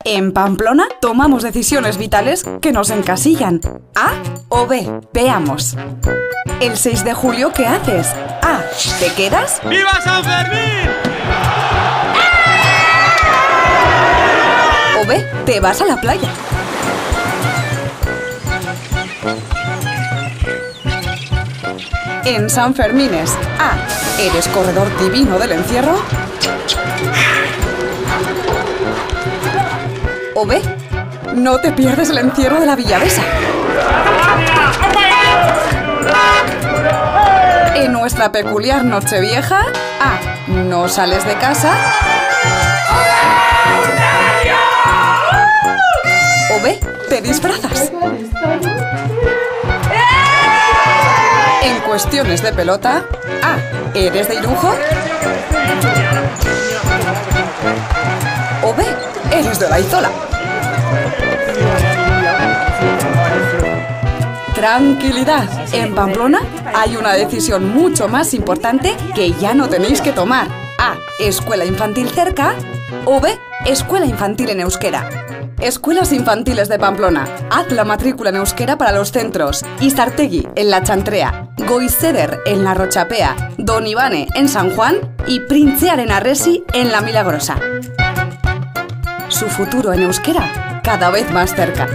En Pamplona tomamos decisiones vitales que nos encasillan. ¿A o B? Veamos. El 6 de julio, ¿qué haces? A. ¿Te quedas? ¡Viva San Fermín! O B. ¿Te vas a la playa? En San Fermines. A. ¿Eres corredor divino del encierro? O B. ¿No te pierdes el encierro de la Villavesa? En nuestra peculiar Nochevieja. A. ¿No sales de casa? O B. ¿Te disfrazas? En cuestiones de pelota. A. ¿Eres de Irujo? O B. ¿Eres de Olaizola? Tranquilidad. En Pamplona hay una decisión mucho más importante que ya no tenéis que tomar. A. ¿Escuela infantil cerca? O B. ¿Escuela infantil en euskera? Escuelas infantiles de Pamplona. Haz la matrícula en euskera para los centros Izartegui en la Chantrea, Goizeder en la Rochapea, Don Ivane en San Juan y Printzearen Arresi en la Milagrosa. Su futuro en euskera cada vez más cerca.